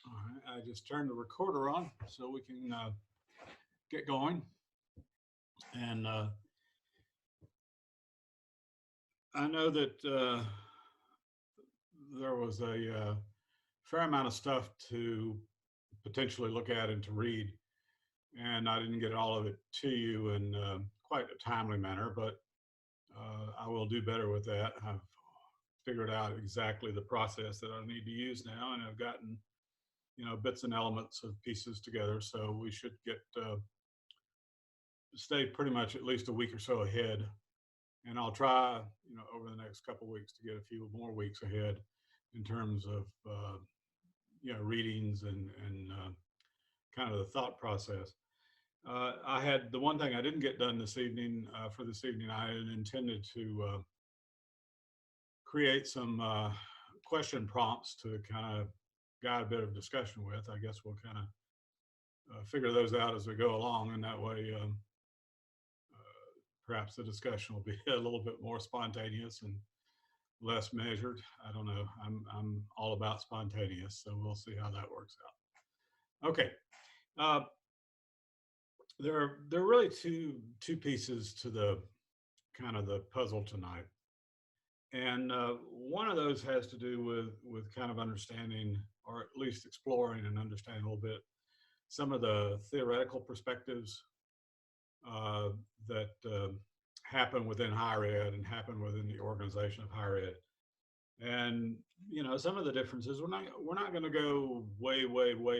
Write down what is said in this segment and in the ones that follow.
All right, I just turned the recorder on so we can get going. And I know that there was a fair amount of stuff to potentially look at and to read, and I didn't get all of it to you in quite a timely manner, but I will do better with that. I've figured out exactly the process that I need to use now, and I've gotten bits and elements of pieces together, so we should get stay pretty much at least a week or so ahead. And I'll try, over the next couple of weeks to get a few more weeks ahead in terms of readings and kind of the thought process. I had the one thing I didn't get done this evening. For this evening, I had intended to create some question prompts to kind of guide a bit of discussion with. I guess we'll kind of figure those out as we go along, and that way perhaps the discussion will be a little bit more spontaneous and less measured. I don't know. I'm all about spontaneous, so we'll see how that works out. Okay. Uh, there are really two pieces to the kind of the puzzle tonight, and one of those has to do with kind of understanding, or at least exploring and understanding a little bit, some of the theoretical perspectives uh, that happen within higher ed and happen within the organization of higher ed. And some of the differences, we're not going to go way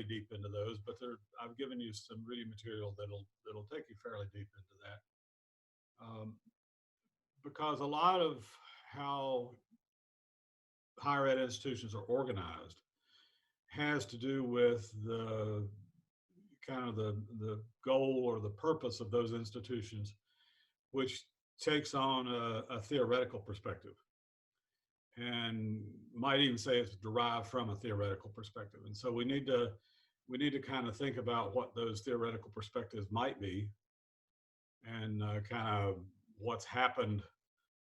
deep into those, but I've given you some reading material that'll take you fairly deep into that, because a lot of how higher ed institutions are organized has to do with the kind of the goal or the purpose of those institutions, which takes on a theoretical perspective, and might even say it's derived from a theoretical perspective. And so we need to kind of think about what those theoretical perspectives might be, and kind of what's happened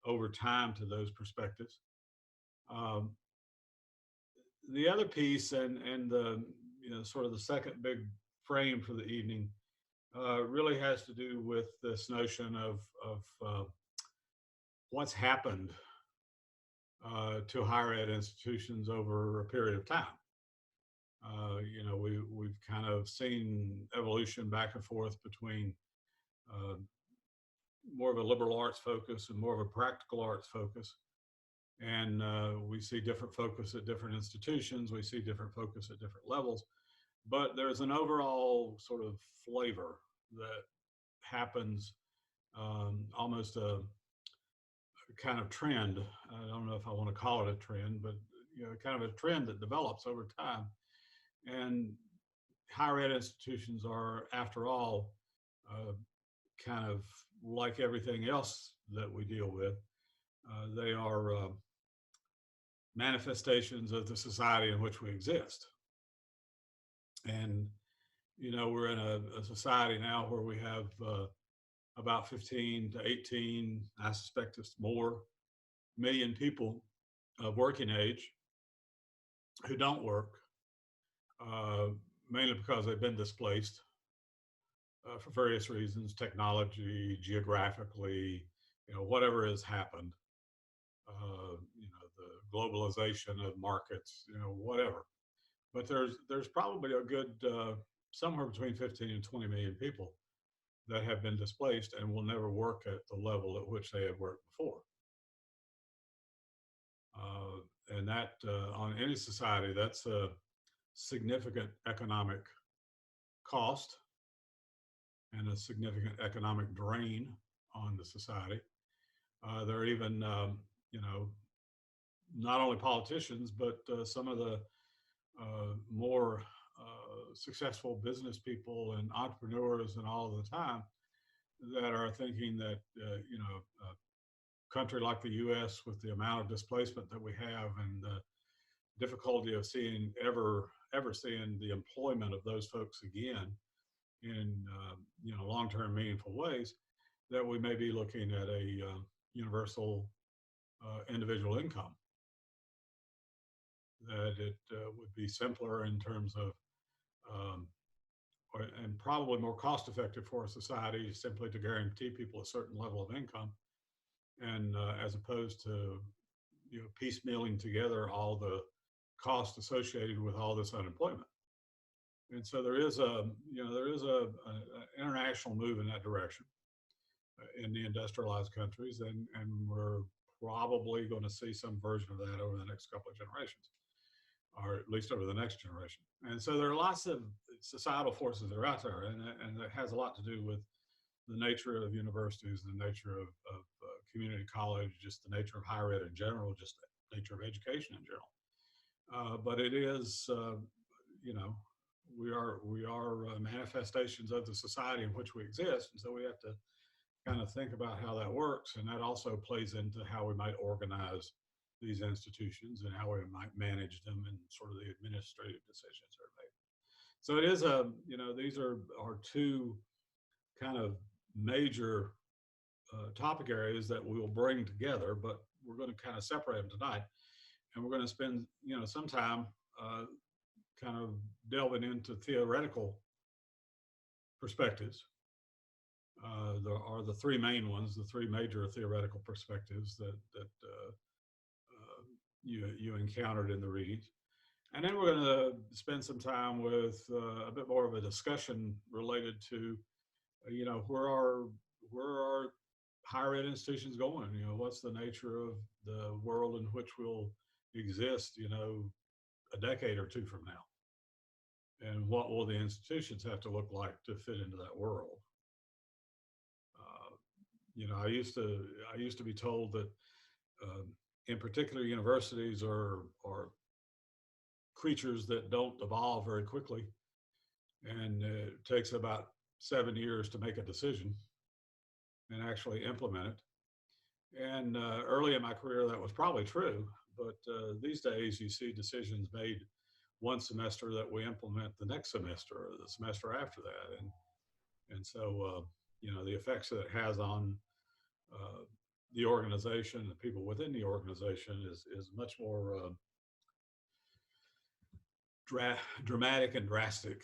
over time to those perspectives. Um, the other piece, and the sort of the second big frame for the evening, really has to do with this notion of what's happened to higher ed institutions over a period of time. We've kind of seen evolution back and forth between uh, more of a liberal arts focus and more of a practical arts focus. And we see different focus at different institutions. We see different focus at different levels. But there's an overall sort of flavor that happens, almost a kind of trend. I don't know if I want to call it a trend, but kind of a trend that develops over time. And higher ed institutions are, after all, uh, kind of like everything else that we deal with. They are manifestations of the society in which we exist. And we're in a society now where we have about 15 to 18, I suspect it's more, million people of working age who don't work, uh, mainly because they've been displaced for various reasons, technology, geographically, whatever has happened, the globalization of markets, whatever. But there's probably a good somewhere between 15 and 20 million people that have been displaced and will never work at the level at which they have worked before. And that on any society, that's a significant economic cost and a significant economic drain on the society. There are even, not only politicians, but some of the more successful business people and entrepreneurs and all of the time that are thinking that, a country like the U.S., with the amount of displacement that we have and the difficulty of seeing ever seeing the employment of those folks again in long-term meaningful ways, that we may be looking at a universal individual income. that it would be simpler in terms of, um, and probably more cost effective for a society simply to guarantee people a certain level of income, and as opposed to piecemealing together all the cost associated with all this unemployment. And so there is a international move in that direction in the industrialized countries, and we're probably going to see some version of that over the next couple of generations, or at least over the next generation. And so there are lots of societal forces that are out there, and it has a lot to do with the nature of universities, the nature of community college, just the nature of higher ed in general, just the nature of education in general. But it is, you know, we are manifestations of the society in which we exist, and so we have to kind of think about how that works, and that also plays into how we might organize these institutions and how we might manage them and sort of the administrative decisions that are made. So it is these are two kind of major topic areas that we will bring together, but we're going to kind of separate them tonight, and we're going to spend some time kind of delving into theoretical perspectives. There are the three main ones, the three major theoretical perspectives that you encountered in the readings. And then we're going to spend some time with a bit more of a discussion related to, where are higher ed institutions going? What's the nature of the world in which we'll exist, a decade or two from now? And what will the institutions have to look like to fit into that world? I used to be told that, in particular, universities are creatures that don't evolve very quickly, and it takes about 7 years to make a decision and actually implement it. And early in my career, that was probably true, but these days you see decisions made one semester that we implement the next semester or the semester after that, and so the effects that it has on the organization, the people within the organization, is much more dramatic and drastic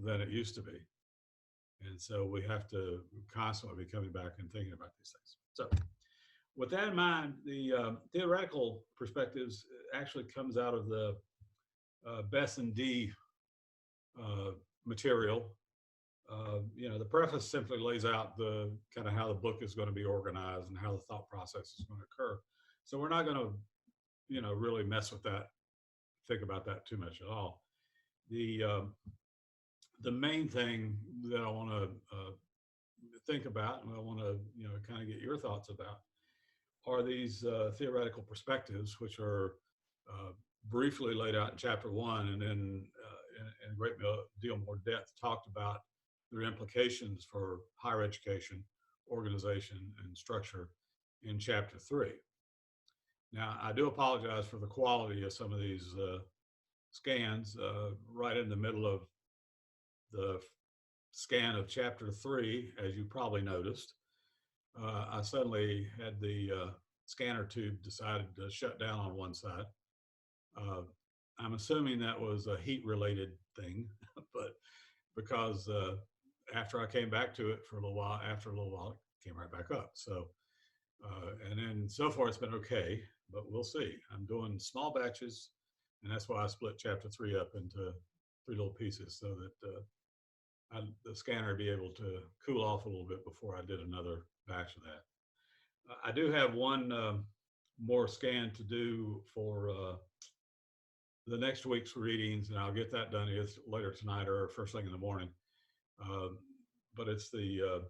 than it used to be. And so we have to constantly be coming back and thinking about these things. So with that in mind, the theoretical perspectives actually comes out of the Bess&D material. The preface simply lays out the kind of how the book is going to be organized and how the thought process is going to occur. So we're not going to, really mess with that, think about that too much at all. The main thing that I want to think about, and I want to, kind of get your thoughts about, are these theoretical perspectives, which are briefly laid out in chapter 1, and then in a great deal more depth talked about their implications for higher education, organization, and structure in chapter 3. Now, I do apologize for the quality of some of these scans. Right in the middle of the scan of chapter 3, as you probably noticed, I suddenly had the scanner tube decided to shut down on one side. I'm assuming that was a heat related thing, but because after I came back to it for a little while, it came right back up. So, and then so far it's been okay, but we'll see. I'm doing small batches, and that's why I split chapter 3 up into 3 little pieces so that the scanner would be able to cool off a little bit before I did another batch of that. I do have one more scan to do for the next week's readings, and I'll get that done either later tonight or first thing in the morning. But it's the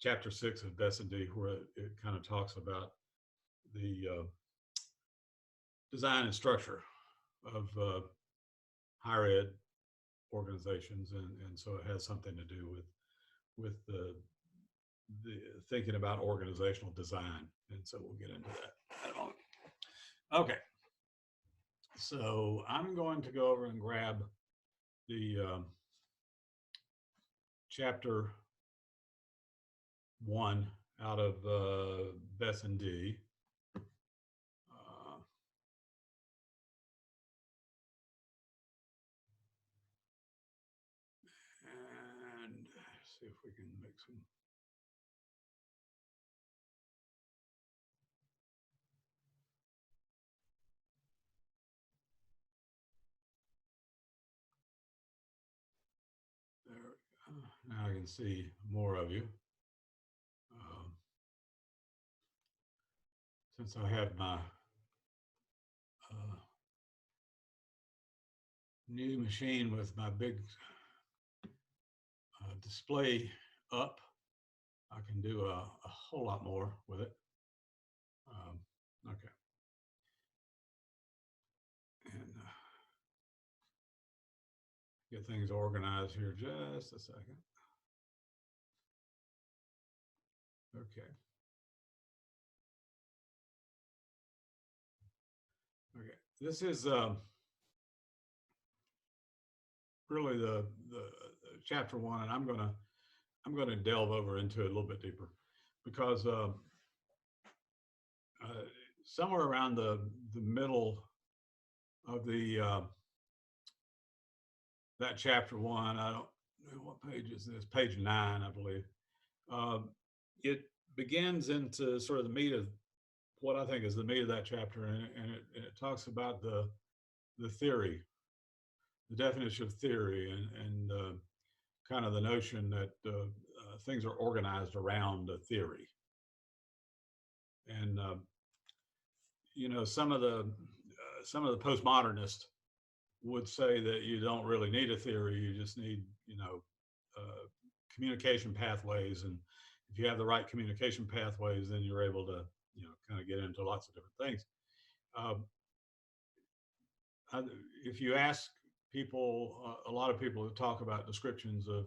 chapter 6 of Bess&D, where it kind of talks about the design and structure of higher ed organizations, and so it has something to do with the thinking about organizational design, and so we'll get into that in a moment. Okay, so I'm going to go over and grab the chapter 1 out of Bess&D. and see if we can make some. There we go. Now I can see more of you. Since I have my new machine with my big display up, I can do a whole lot more with it. Okay. And get things organized here just a second. Okay. Okay. This is really the chapter one, and I'm gonna delve over into it a little bit deeper, because somewhere around the middle of the that chapter one, I don't know what page is this, page 9, I believe. It begins into sort of the meat of what I think is the meat of that chapter, and it talks about the theory, the definition of theory, and kind of the notion that things are organized around a theory. And you know, some of the postmodernists would say that you don't really need a theory; you just need, you know, communication pathways, and if you have the right communication pathways, then you're able to, you know, kind of get into lots of different things. If you ask people, a lot of people who talk about descriptions of,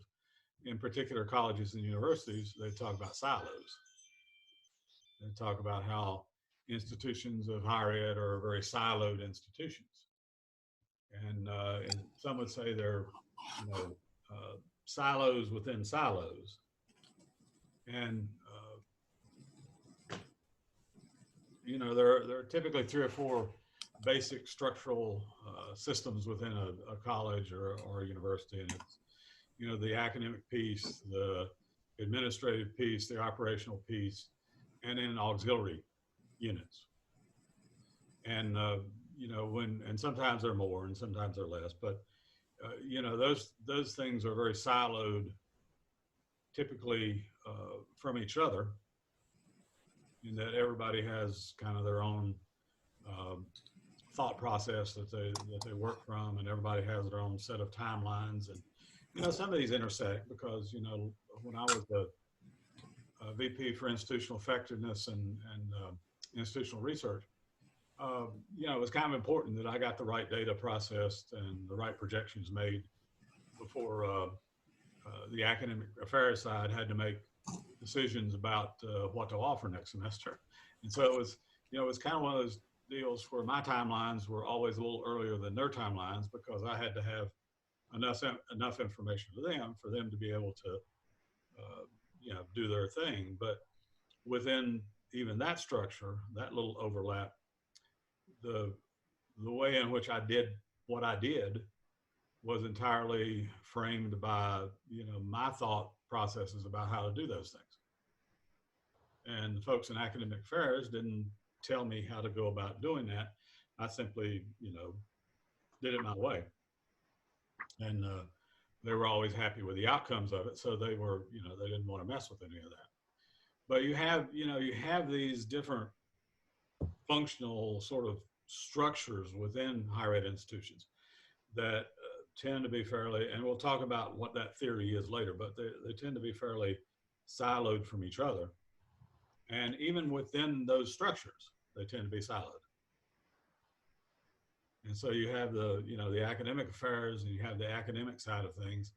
in particular, colleges and universities, they talk about silos. They talk about how institutions of higher ed are very siloed institutions, and some would say they're, you know, silos within silos, and you know, there are typically 3 or 4 basic structural systems within a college or a university, and it's, you know, the academic piece, the administrative piece, the operational piece, and then auxiliary units. And you know, and sometimes they're more and sometimes they're less, but you know, those things are very siloed, typically from each other, in that everybody has kind of their own thought process that they work from, and everybody has their own set of timelines. And you know, some of these intersect, because, you know, when I was the VP for institutional effectiveness and institutional research, you know, it was kind of important that I got the right data processed and the right projections made before the academic affairs side had to make decisions about what to offer next semester. And so it was, you know, it was kind of one of those deals where my timelines were always a little earlier than their timelines, because I had to have enough information for them to be able to, you know, do their thing. But within even that structure, that little overlap, the way in which I did what I did was entirely framed by, you know, my thought processes about how to do those things. And the folks in academic affairs didn't tell me how to go about doing that. I simply, you know, did it my way. And they were always happy with the outcomes of it. So they were, you know, they didn't want to mess with any of that. But you have, you know, you have these different functional sort of structures within higher ed institutions that tend to be fairly, and we'll talk about what that theory is later, but they tend to be fairly siloed from each other. And even within those structures, they tend to be siloed. And so you have the, you know, the academic affairs, and you have the academic side of things,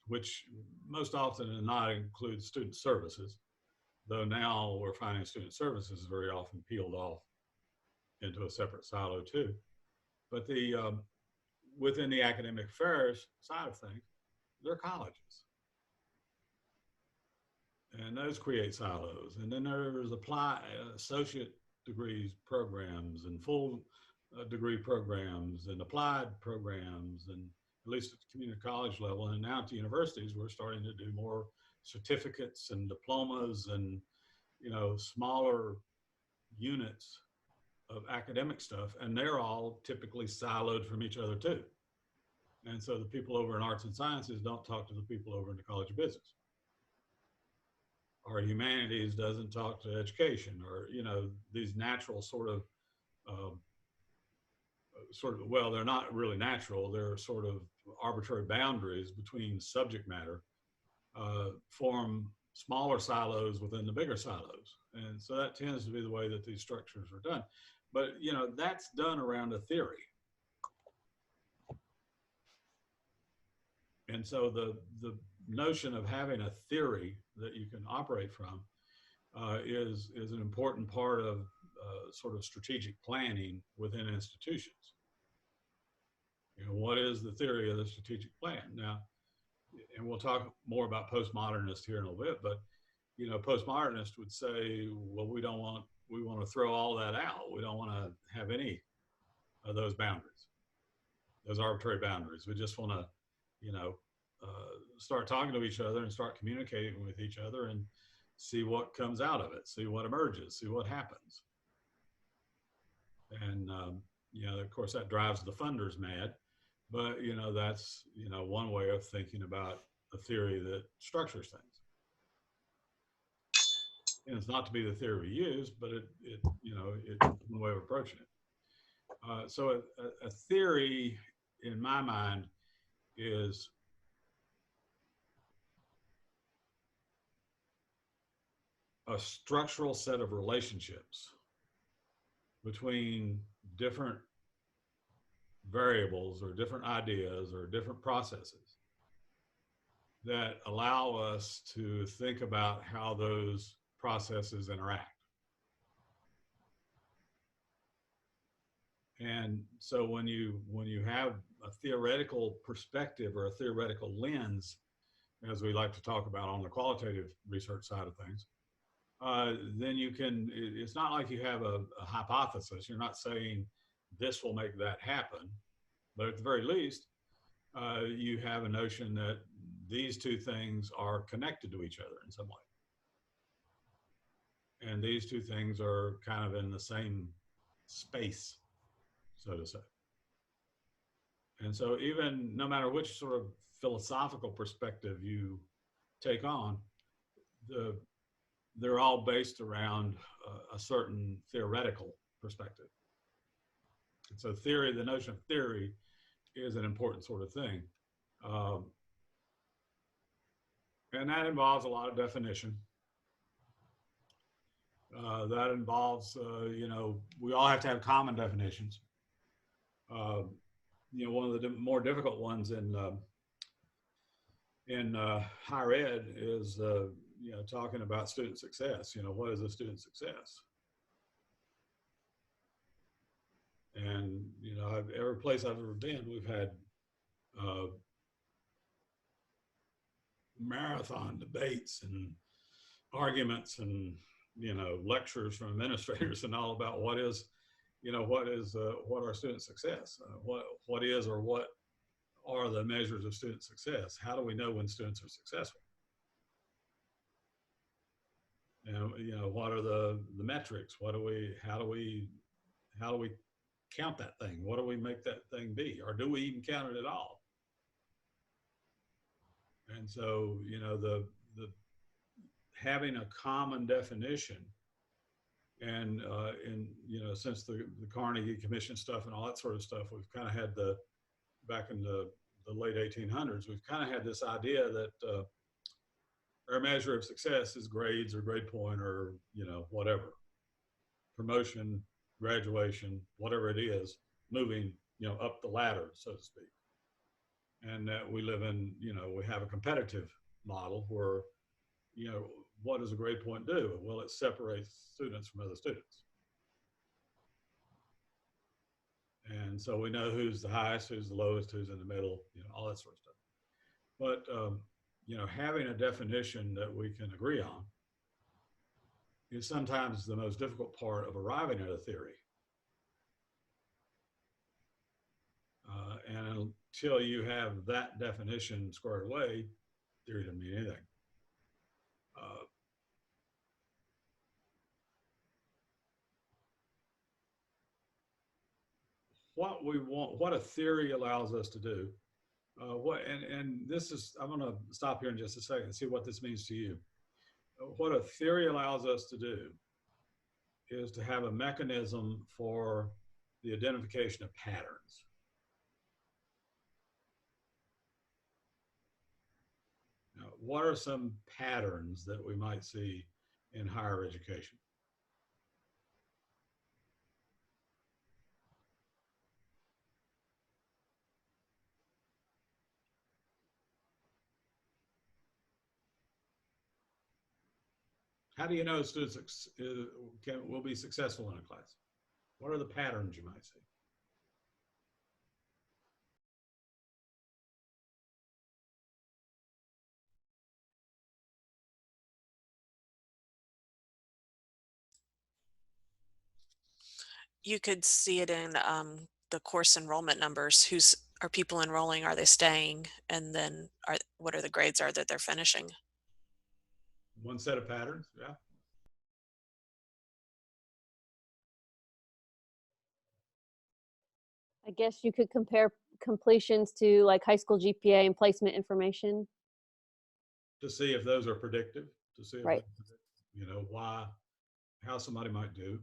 which most often and not include student services, though now we're finding student services is very often peeled off into a separate silo too. But the within the academic affairs side of things, they're colleges. And those create silos. And then there's associate degrees programs and full degree programs and applied programs and at least at the community college level. And now at the universities, we're starting to do more certificates and diplomas and, smaller units of academic stuff. And they're all typically siloed from each other too. And so the people over in arts and sciences don't talk to the people over in the College of Business. Or humanities doesn't talk to education, or, these natural well, they're not really natural. They're sort of arbitrary boundaries between subject matter, form smaller silos within the bigger silos. And so that tends to be the way that these structures are done. But, that's done around a theory. And so the notion of having a theory that you can operate from is an important part of sort of strategic planning within institutions. What is the theory of the strategic plan? Now, and we'll talk more about postmodernists here in a little bit, but postmodernists would say, well, we want to throw all that out. We don't want to have any of those boundaries, those arbitrary boundaries. We just want to, start talking to each other and start communicating with each other and see what comes out of it, see what emerges, see what happens. And, of course, that drives the funders mad. But, that's, one way of thinking about a theory that structures things. And it's not to be the theory we use, but it's one way of approaching it. So a theory, in my mind, is a structural set of relationships between different variables or different ideas or different processes that allow us to think about how those processes interact. And so when you have a theoretical perspective or a theoretical lens, as we like to talk about on the qualitative research side of things, then it's not like you have a hypothesis. You're not saying this will make that happen, but at the very least, you have a notion that these two things are connected to each other in some way. And these two things are kind of in the same space, so to say. And so even no matter which sort of philosophical perspective you take on, they're all based around a certain theoretical perspective. And so the notion of theory is an important sort of thing. And that involves a lot of definition. That involves, we all have to have common definitions. One of the more difficult ones in higher ed is, talking about student success. What is a student success? And, every place I've ever been, we've had marathon debates and arguments and, lectures from administrators and all about what are student success? What is or what are the measures of student success? How do we know when students are successful? And, what are the metrics? How do we count that thing? What do we make that thing be? Or do we even count it at all? And so, the having a common definition and, since the Carnegie Commission stuff and all that sort of stuff, we've kind of had back in the late 1800s, we've kind of had this idea that our measure of success is grades or grade point or, whatever, promotion, graduation, whatever it is, moving, up the ladder, so to speak. And that we live in, we have a competitive model where, what does a grade point do? Well, it separates students from other students. And so we know who's the highest, who's the lowest, who's in the middle, all that sort of stuff. But, having a definition that we can agree on is sometimes the most difficult part of arriving at a theory. And till you have that definition squared away, theory doesn't mean anything. Uh, what we want, what a theory allows us to do, and this is, I'm going to stop here in just a second and see what this means to you. What a theory allows us to do is to have a mechanism for the identification of patterns. Now, what are some patterns that we might see in higher education? How do you know students will be successful in a class? What are the patterns you might see? You could see it in the course enrollment numbers. Are people enrolling? Are they staying? And then what are the grades are that they're finishing? One set of patterns, yeah. I guess you could compare completions to like high school GPA and placement information. To see if those are predictive, to see if Right. you know why, how somebody might do.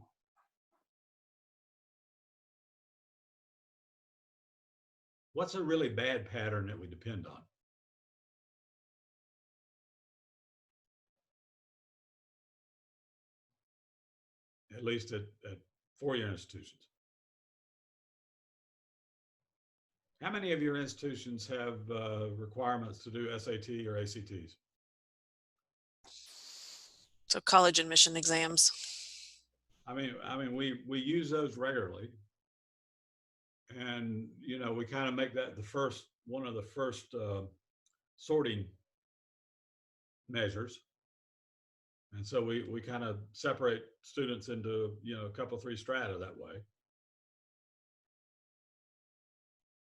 What's a really bad pattern that we depend on? At least at four-year institutions. How many of your institutions have requirements to do SAT or ACTs? So college admission exams. I mean, we use those regularly, and you know, we kind of make that the first one of the first sorting measures, and so we kind of separate students into, you know, a couple three strata that way.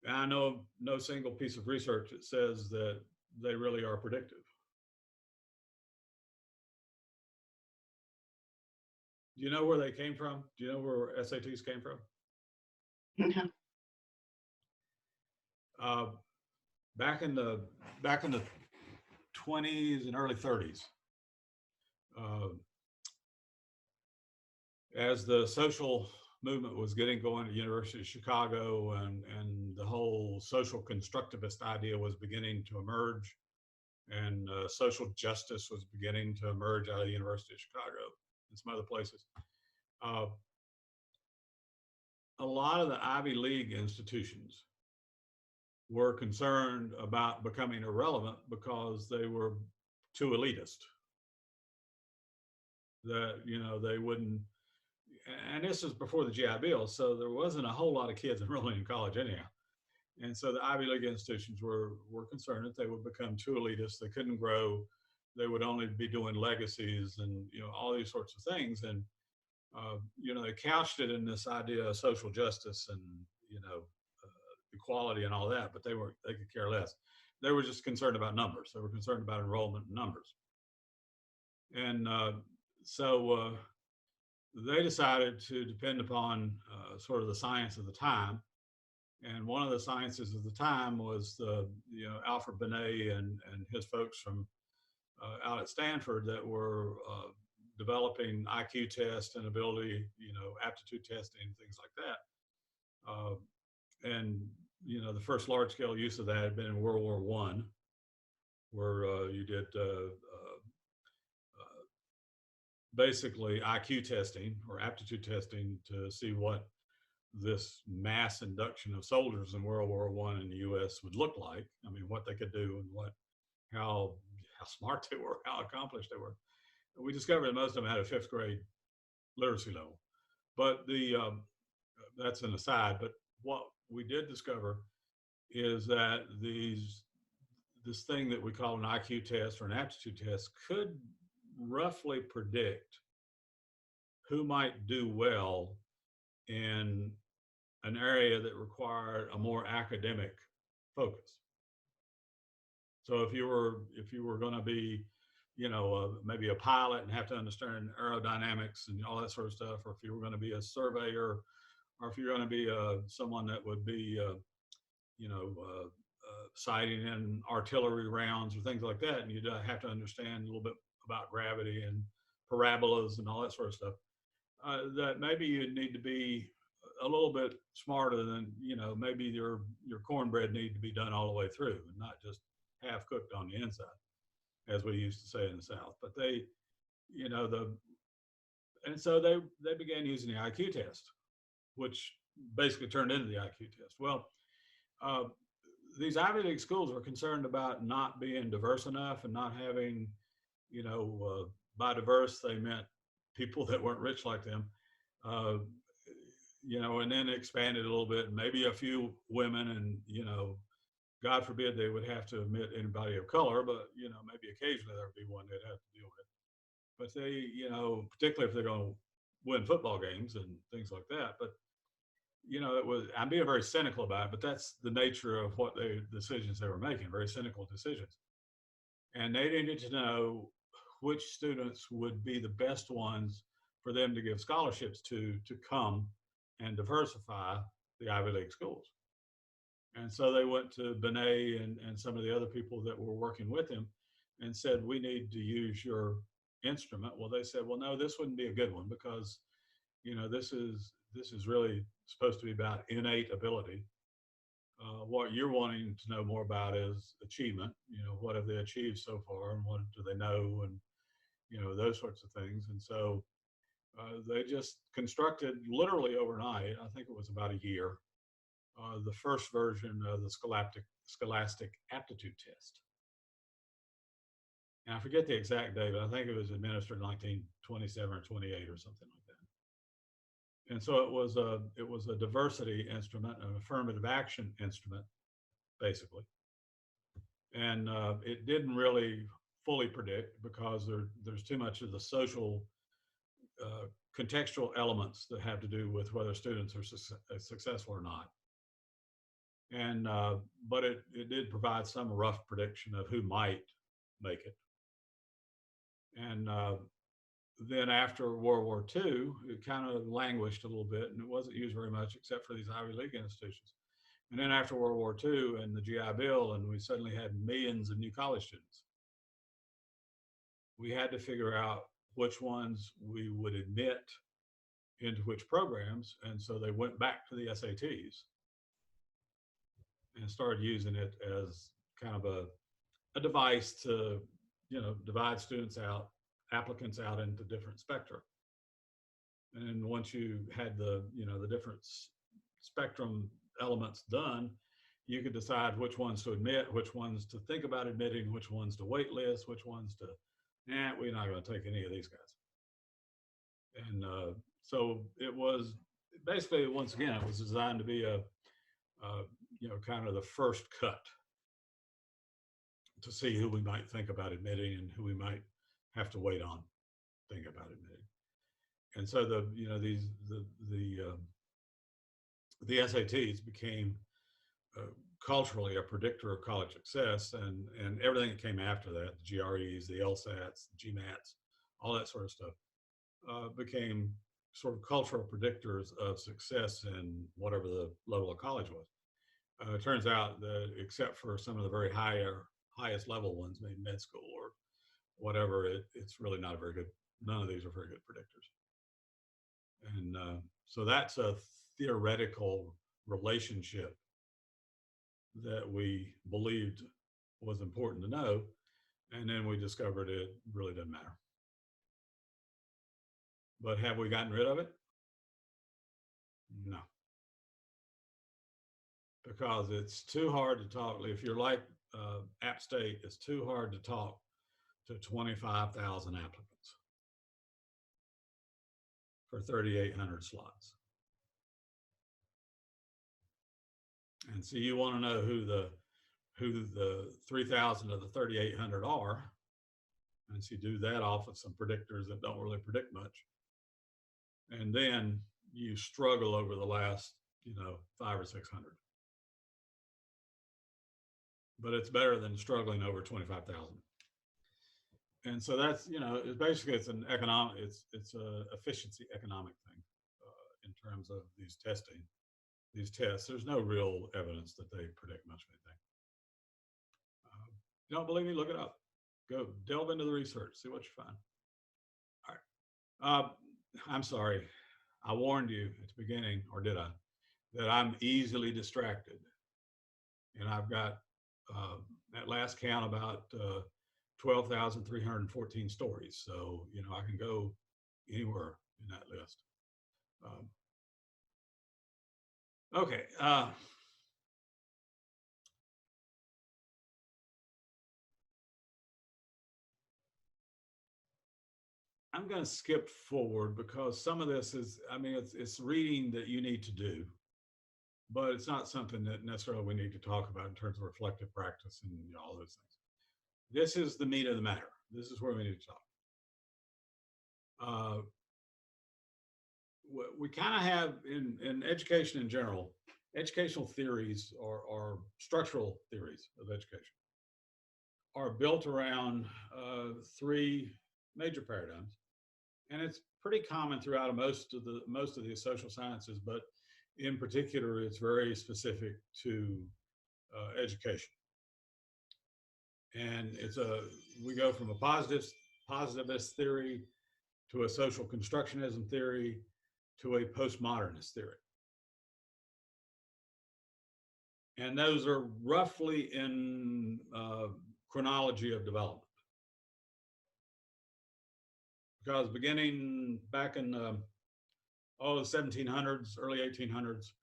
And I know no single piece of research that says that they really are predictive. Do you know where they came from? Do you know where SATs came from? No. Uh, back in the 20s and early 30s, uh, as the social movement was getting going at University of Chicago, and the whole social constructivist idea was beginning to emerge, and social justice was beginning to emerge out of the University of Chicago and some other places. Uh, a lot of the Ivy League institutions were concerned about becoming irrelevant because they were too elitist. That, you know, they wouldn't, and this is before the GI Bill, so there wasn't a whole lot of kids enrolling in college anyhow. And so the Ivy League institutions were concerned that they would become too elitist. They couldn't grow. They would only be doing legacies and, you know, all these sorts of things. And you know, they couched it in this idea of social justice and, you know, equality and all that, but they could care less. They were just concerned about numbers. They were concerned about enrollment and numbers. And so they decided to depend upon sort of the science of the time. And one of the sciences of the time was the, you know, Alfred Binet and his folks from out at Stanford that were developing IQ tests and ability, you know, aptitude testing, things like that. And, you know, the first large scale use of that had been in World War I, where you did basically IQ testing or aptitude testing to see what this mass induction of soldiers in World War I in the U.S. would look like. I mean, what they could do and how smart they were, how accomplished they were. We discovered that most of them had a fifth grade literacy level. But that's an aside. But what we did discover is that this thing that we call an IQ test or an aptitude test could roughly predict who might do well in an area that required a more academic focus. So if you were going to be, maybe a pilot and have to understand aerodynamics and all that sort of stuff, or if you were going to be a surveyor, or if you're going to be someone that would be, sighting in artillery rounds or things like that, and you'd have to understand a little bit about gravity and parabolas and all that sort of stuff. That maybe you need to be a little bit smarter than, maybe your cornbread need to be done all the way through and not just half cooked on the inside, as we used to say in the South. But they, and so they began using the IQ test, which basically turned into the IQ test. Well, these Ivy League schools were concerned about not being diverse enough and not having, by diverse, they meant people that weren't rich like them, and then expanded a little bit, and maybe a few women, and, God forbid they would have to admit anybody of color, but, maybe occasionally there'd be one they'd have to deal with. But they, particularly if they're going to win football games and things like that. But I'm being very cynical about it, but that's the nature of what decisions they were making, very cynical decisions. And they needed to know which students would be the best ones for them to give scholarships to come and diversify the Ivy League schools. And so they went to Benet and some of the other people that were working with him and said, we need to use your instrument. Well, they said, well, no, this wouldn't be a good one because, this is really supposed to be about innate ability. What you're wanting to know more about is achievement. What have they achieved so far, and what do they know, and those sorts of things. And so they just constructed literally overnight. I think it was about a year. The first version of the Scholastic Aptitude Test. And I forget the exact date, but I think it was administered in 1927 or 28 or something like that. And so it was a diversity instrument, an affirmative action instrument, basically. And it didn't really fully predict because there's too much of the social contextual elements that have to do with whether students are successful or not. And but it did provide some rough prediction of who might make it. And then after World War II, it kind of languished a little bit, and it wasn't used very much except for these Ivy League institutions. And then after World War II and the GI Bill, and we suddenly had millions of new college students, we had to figure out which ones we would admit into which programs. And so they went back to the SATs and started using it as kind of a device to, divide students out, applicants out into different spectra. And once you had the different spectrum elements done, you could decide which ones to admit, which ones to think about admitting, which ones to wait list, which ones to, we're not going to take any of these guys. And so it was basically, once again, it was designed to be a kind of the first cut to see who we might think about admitting and who we might have to wait on think about admitting. And so the SATs became culturally a predictor of college success, and everything that came after that, the GREs, the LSATs, the GMATs, all that sort of stuff, became sort of cultural predictors of success in whatever the level of college was. It turns out that except for some of the very highest level ones, maybe med school or whatever, it's really not a very good, none of these are very good predictors. And so that's a theoretical relationship that we believed was important to know. And then we discovered it really doesn't matter. But have we gotten rid of it? No. Because it's too hard to talk. If you're like App State, it's too hard to talk to 25,000 applicants for 3,800 slots. And so you want to know who the 3,000 of the 3,800 are. And so you do that off of some predictors that don't really predict much. And then you struggle over the last, 500 or 600. but it's better than struggling over 25,000. And so that's, it's basically, it's an economic, it's a efficiency economic thing in terms of these tests. There's no real evidence that they predict much of anything. You don't believe me? Look it up. Go delve into the research, see what you find. All right. I'm sorry. I warned you at the beginning, or did I, that I'm easily distracted. And I've got, at last count, about 12,314 stories. So, I can go anywhere in that list. Okay. I'm going to skip forward because some of this is, it's reading that you need to do, but it's not something that necessarily we need to talk about in terms of reflective practice and all those things. This is the meat of the matter. This is where we need to talk. We kind of have in education in general, educational theories or structural theories of education are built around three major paradigms. And it's pretty common throughout most of the social sciences, but in particular, it's very specific to education. And we go from a positivist theory to a social constructionism theory to a postmodernist theory. And those are roughly in chronology of development. Because beginning back in the 1700s, early 1800s,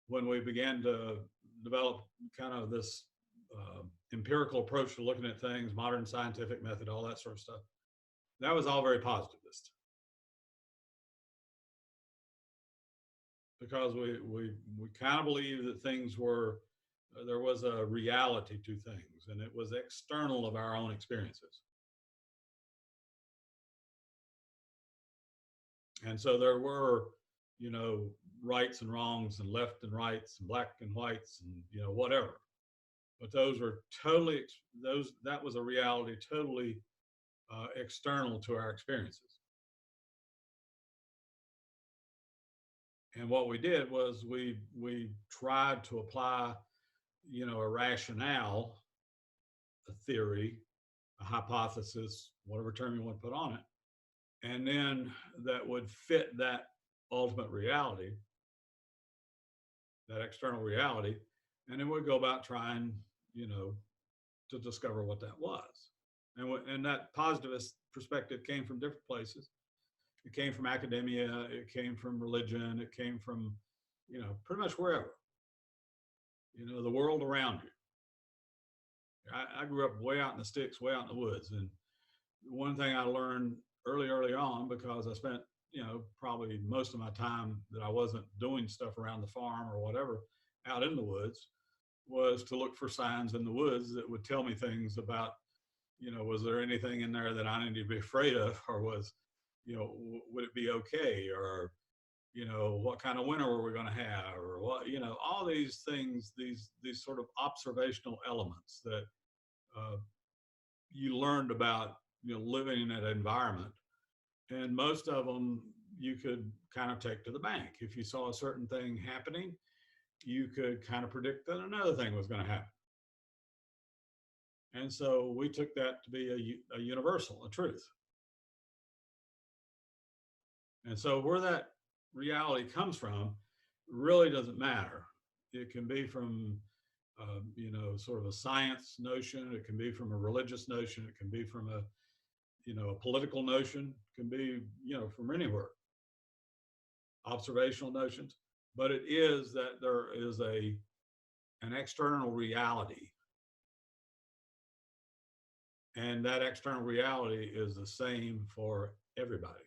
when we began to develop kind of this empirical approach to looking at things, modern scientific method, all that sort of stuff, that was all very positivist. Because we kind of believe that things there was a reality to things, and it was external of our own experiences. And so there were, rights and wrongs and left and rights and black and whites and, whatever. But those were totally, that was a reality totally external to our experiences. And what we did was we tried to apply, a rationale, a theory, a hypothesis, whatever term you want to put on it, and then that would fit that ultimate reality, that external reality, and then we'd go about trying, to discover what that was. And that positivist perspective came from different places. It came from academia, it came from religion, it came from, pretty much wherever, the world around you. I grew up way out in the sticks, way out in the woods. And one thing I learned early on, because I spent, probably most of my time that I wasn't doing stuff around the farm or whatever, out in the woods, was to look for signs in the woods that would tell me things about, was there anything in there that I needed to be afraid of, or was, would it be okay, or, what kind of winter were we going to have, or what, all these things, these sort of observational elements that you learned about, living in that environment. And most of them you could kind of take to the bank. If you saw a certain thing happening, you could kind of predict that another thing was going to happen. And so we took that to be a universal, a truth. And so where that reality comes from really doesn't matter. It can be from, sort of a science notion. It can be from a religious notion. It can be from a political notion. It can be, from anywhere. Observational notions. But it is that there is an external reality. And that external reality is the same for everybody.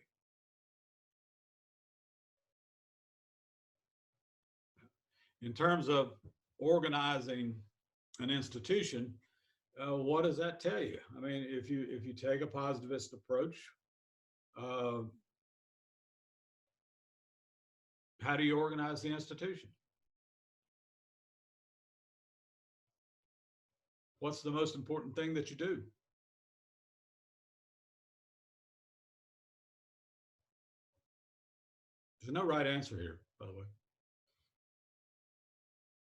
In terms of organizing an institution, what does that tell you? I mean, if you take a positivist approach, how do you organize the institution? What's the most important thing that you do? There's no right answer here, by the way.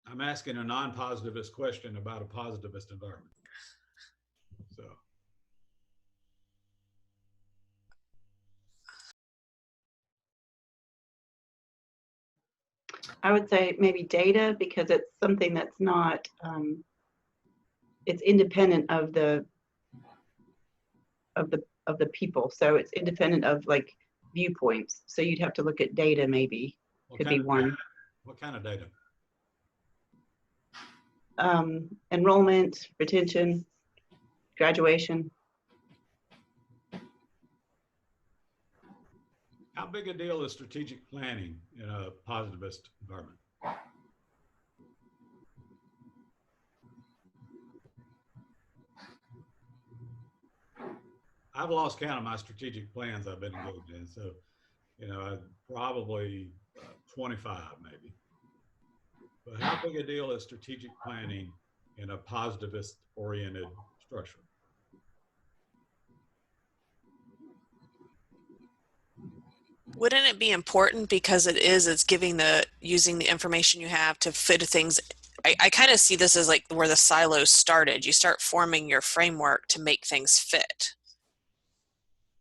I'm asking a non-positivist question about a positivist environment. So. I would say maybe data, because it's something that's not, it's independent of the people. So it's independent of like viewpoints. So you'd have to look at data maybe. Could be one. What kind of data? Enrollment, retention, graduation. How big a deal is strategic planning in a positivist environment? I've lost count of my strategic plans I've been engaged in. So, probably 25 maybe. But how big a deal is strategic planning in a positivist oriented structure? Wouldn't it be important, because it's using the information you have to fit things. I kind of see this as like where the silos started. You start forming your framework to make things fit.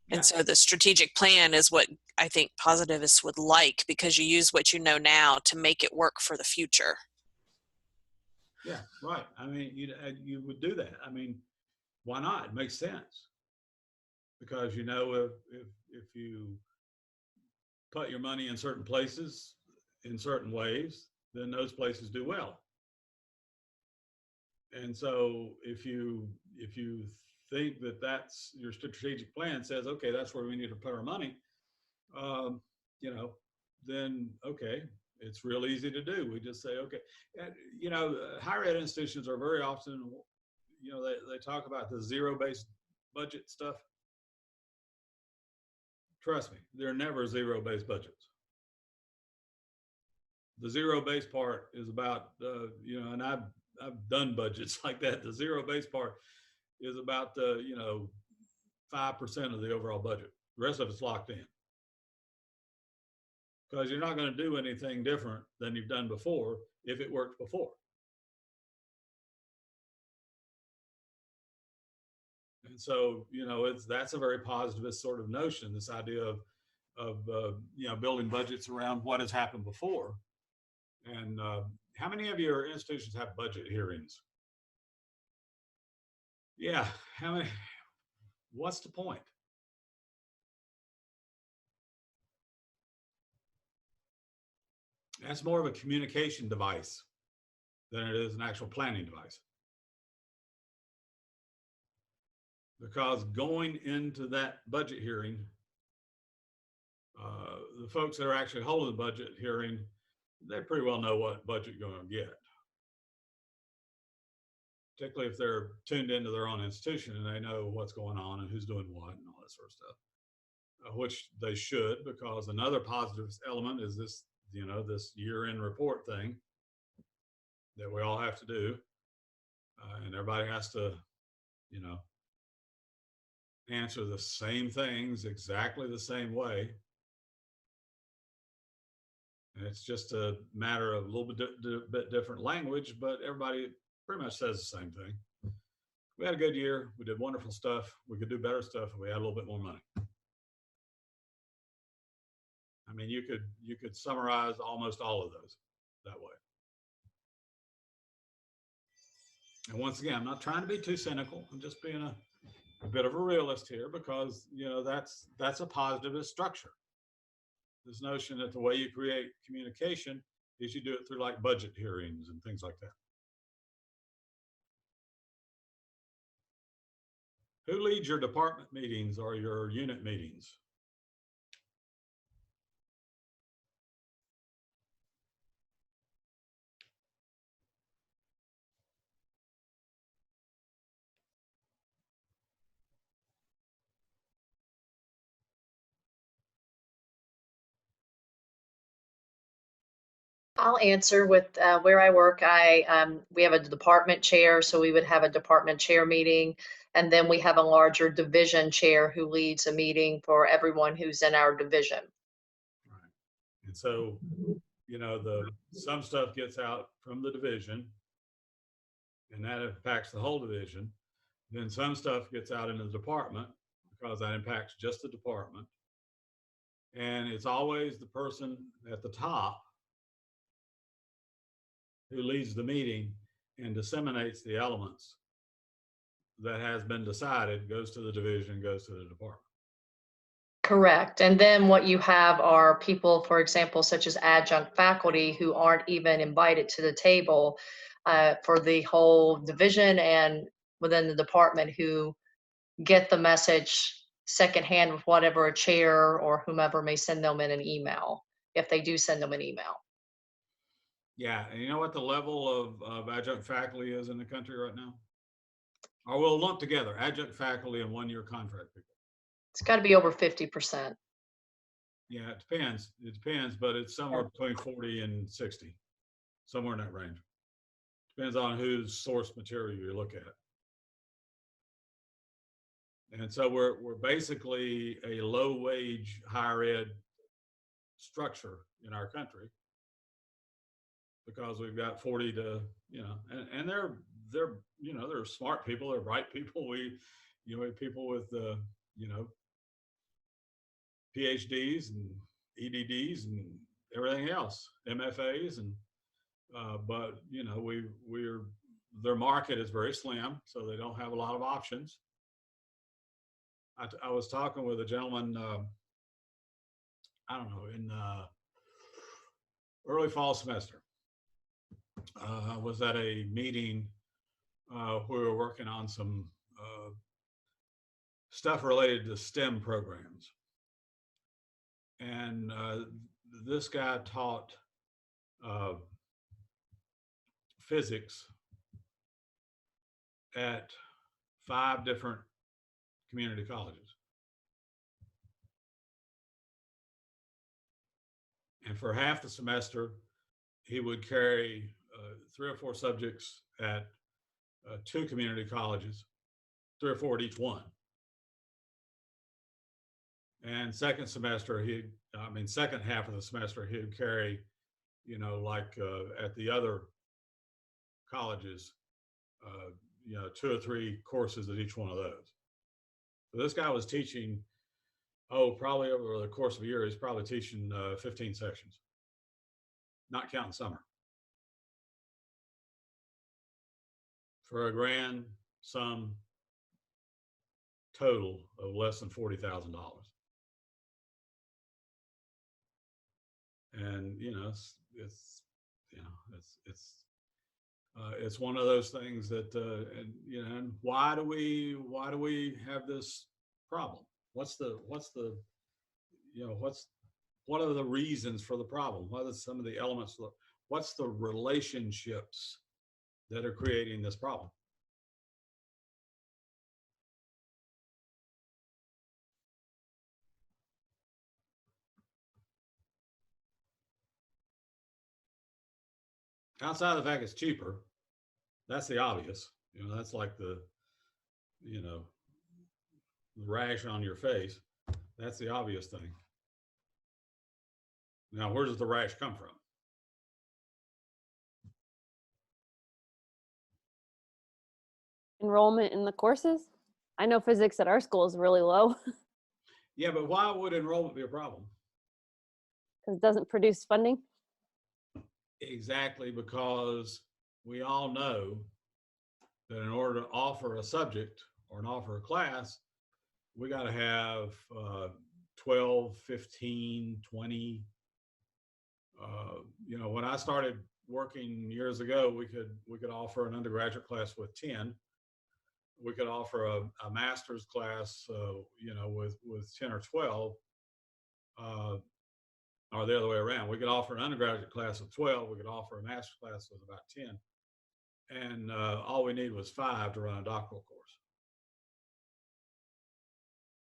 Yeah. And so the strategic plan is what I think positivists would like, because you use what you know now to make it work for the future. Yeah, right. I mean, you would do that. I mean, why not? It makes sense. Because if you put your money in certain places in certain ways, then those places do well. And so if you think that that's your strategic plan says, okay, that's where we need to put our money, then okay, it's real easy to do. We just say, okay, and, higher ed institutions are very often, they talk about the zero-based budget stuff. Trust me, they're never zero-based budgets. The zero-based part is about, and I've done budgets like that. The zero-based part is about, 5% of the overall budget. The rest of it's locked in. Because you're not going to do anything different than you've done before if it worked before. And so, that's a very positivist sort of notion, this idea of building budgets around what has happened before. And how many of your institutions have budget hearings? Yeah, how many? What's the point? That's more of a communication device than it is an actual planning device. Because going into that budget hearing, the folks that are actually holding the budget hearing, they pretty well know what budget you're going to get. Particularly if they're tuned into their own institution and they know what's going on and who's doing what and all that sort of stuff, which they should, because another positive element is this, this year-end report thing that we all have to do. And everybody has to, answer the same things exactly the same way. And it's just a matter of a little bit different language, but everybody pretty much says the same thing. We had a good year. We did wonderful stuff. We could do better stuff if we had a little bit more money. I mean, you could summarize almost all of those that way. And once again, I'm not trying to be too cynical. I'm just being a bit of a realist here, because that's a positivist structure. This notion that the way you create communication is you do it through like budget hearings and things like that. Who leads your department meetings or your unit meetings? I'll answer with where I work. We have a department chair, so we would have a department chair meeting, and then we have a larger division chair who leads a meeting for everyone who's in our division. Right. And so, you know, some stuff gets out from the division, and that impacts the whole division. Then some stuff gets out into the department because that impacts just the department. And it's always the person at the top who leads the meeting and disseminates the elements that has been decided, goes to the division, goes to the department. Correct. And then what you have are people, for example, such as adjunct faculty who aren't even invited to the table for the whole division and within the department, who get the message secondhand with whatever a chair or whomever may send them in an email, if they do send them an email. Yeah, and you know what the level of adjunct faculty is in the country right now? Or we'll lump together adjunct faculty and one-year contract people. It's got to be over 50%. Yeah, it depends. It depends, but it's somewhere between 40 and 60, somewhere in that range. Depends on whose source material you look at. And so we're basically a low-wage higher ed structure in our country because we've got 40 to, you know, and they're you know, they're smart people, they're bright people. We have people with you know, PhDs and EDDs and everything else, MFAs, and but you know, their market is very slim, so they don't have a lot of options. I was talking with a gentleman, I don't know, in early fall semester. I was at a meeting where we were working on some stuff related to STEM programs. And this guy taught physics at 5 different community colleges. And for half the semester, he would carry 3 or 4 subjects at 2 community colleges, 3 or 4 at each one. And second semester, second half of the semester, he'd carry, you know, like at the other colleges, you know, 2 or 3 courses at each one of those. So this guy was teaching, probably over the course of a year, he's probably teaching 15 sections, not counting summer, for a grand sum total of less than $40,000. And you know, it's one of those things that and you know, and why do we have this problem? What's the you know, what are the reasons for the problem? What are some of the elements? What's the relationships that are creating this problem? Outside of the fact it's cheaper, that's the obvious. You know, that's like the, you know, the rash on your face. That's the obvious thing. Now, where does the rash come from? Enrollment in the courses. I know physics at our school is really low Yeah, but why would enrollment be a problem? because it doesn't produce funding. Exactly, because we all know that in order to offer a subject or offer a class, we got to have 12, 15, 20. You know, when I started working years ago, we could offer an undergraduate class with 10. We could offer a master's class, you know, with 10 or 12, or the other way around. We could offer an undergraduate class of 12. We could offer a master's class with about 10. And all we need was 5 to run a doctoral course.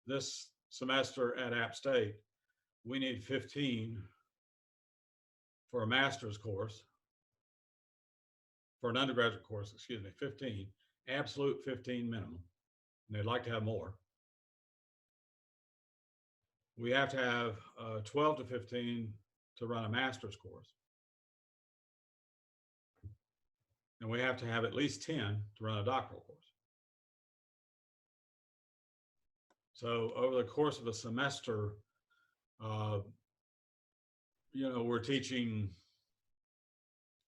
This semester at App State, we need 15 for a master's course, for an undergraduate course, excuse me, 15, absolute 15 minimum, and they'd like to have more. We have to have 12 to 15 to run a master's course. And we have to have at least 10 to run a doctoral course. So over the course of a semester, you know, we're teaching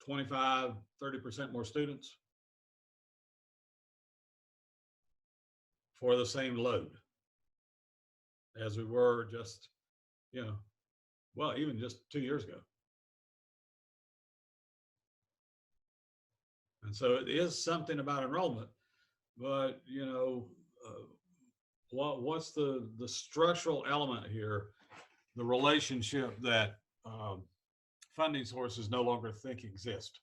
25, 30% more students for the same load as we were just, you know, well, even just 2 years ago. And so it is something about enrollment, but you know, what's the structural element here? The relationship that funding sources no longer think exist.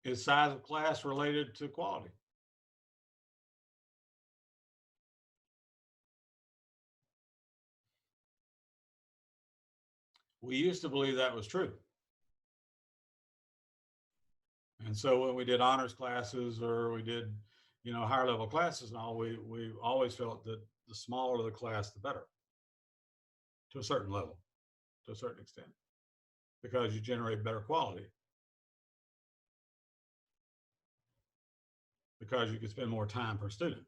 Is size of class related to quality? We used to believe that was true. And so when we did honors classes or we did, you know, higher level classes and all, we always felt that the smaller the class, the better, to a certain level, to a certain extent, because you generate better quality. Because you could spend more time per student.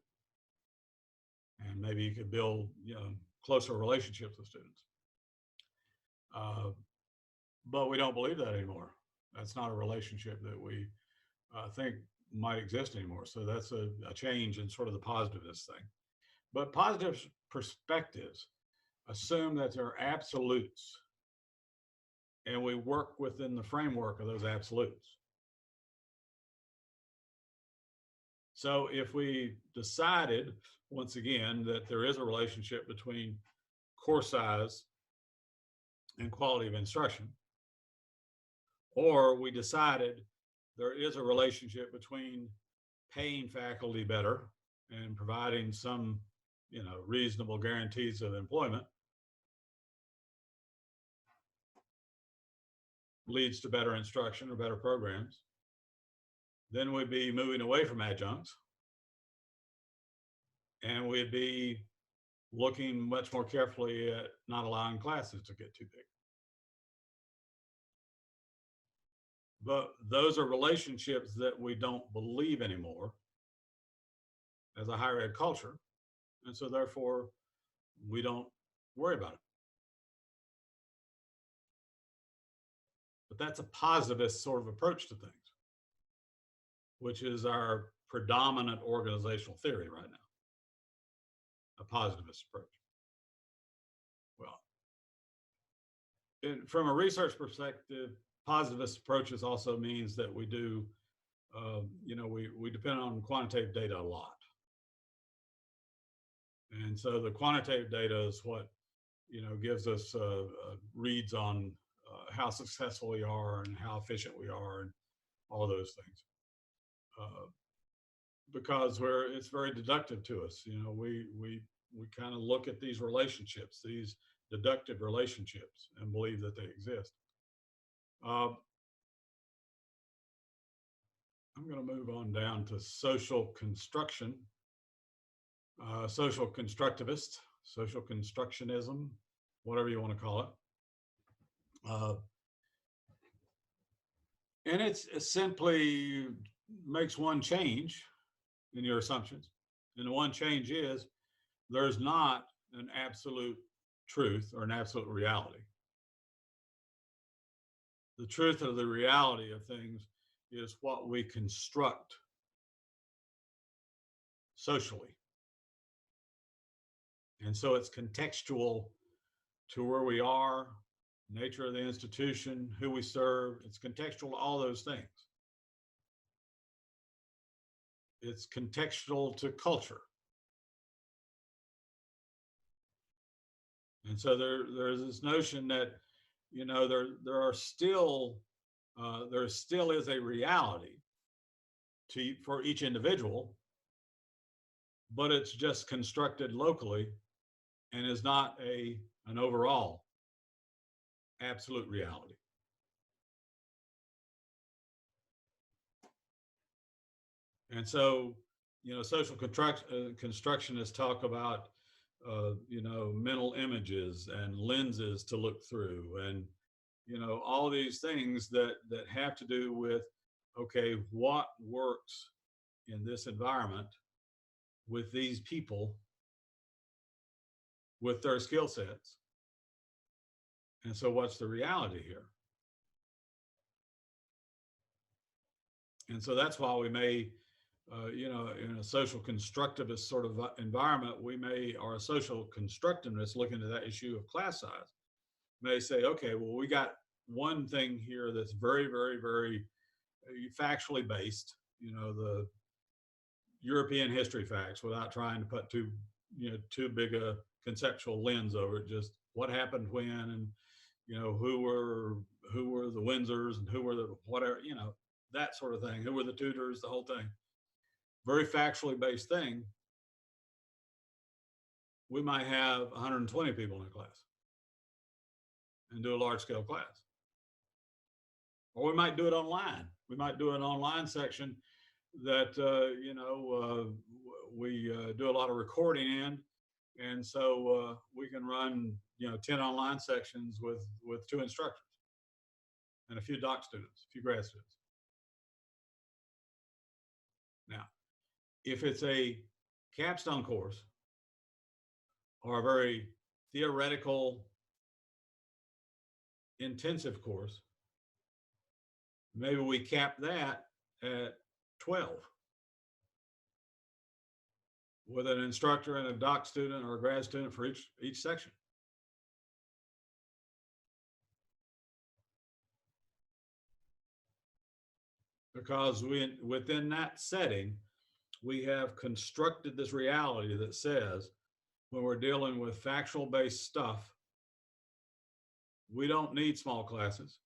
And maybe you could build, you know, closer relationships with students. But we don't believe that anymore. That's not a relationship that we think might exist anymore. So that's a change in sort of the positivist thing. But positive perspectives assume that there are absolutes, and we work within the framework of those absolutes. So if we decided, once again, that there is a relationship between course size and quality of instruction, or we decided there is a relationship between paying faculty better and providing some, you know, reasonable guarantees of employment, leads to better instruction or better programs, then we'd be moving away from adjuncts, and we'd be looking much more carefully at not allowing classes to get too big. But those are relationships that we don't believe anymore as a higher ed culture, and so therefore we don't worry about it. But that's a positivist sort of approach to things, which is our predominant organizational theory right now, a positivist approach. Well, from a research perspective, positivist approaches also means that we do, you know, we depend on quantitative data a lot. And so the quantitative data is what, you know, gives us reads on how successful we are and how efficient we are and all those things. Because it's very deductive to us. You know, we kind of look at these relationships, these deductive relationships, and believe that they exist. I'm going to move on down to social construction, social constructivist, social constructionism, whatever you want to call it. And it simply makes one change in your assumptions. And the one change is there's not an absolute truth or an absolute reality. The truth of the reality of things is what we construct socially. And so it's contextual to where we are, nature of the institution, who we serve. It's contextual to all those things. It's contextual to culture. And so there's this notion that, you know, there are still there still is a reality for each individual, but it's just constructed locally and is not an overall absolute reality. And so, social constructionists talk about, mental images and lenses to look through, and, all these things that have to do with, okay, what works in this environment with these people, with their skill sets. And so what's the reality here? And so that's why we may, in a social constructivist sort of environment, or a social constructivist looking at that issue of class size, may say, okay, well, we got one thing here that's very, very, very factually based, the European history facts, without trying to put too big a conceptual lens over it, just what happened when, and, who were the Windsors and who were the whatever, that sort of thing. Who were the Tudors, the whole thing. Very factually based thing. We might have 120 people in a class and do a large scale class. Or we might do it online. We might do an online section that, we do a lot of recording in. And so we can run, 10 online sections with 2 instructors and a few doc students, a few grad students. Now, if it's a capstone course or a very theoretical, intensive course, maybe we cap that at 12 with an instructor and a doc student or a grad student for each section. Because within that setting, we have constructed this reality that says, when we're dealing with factual based stuff, we don't need small classes.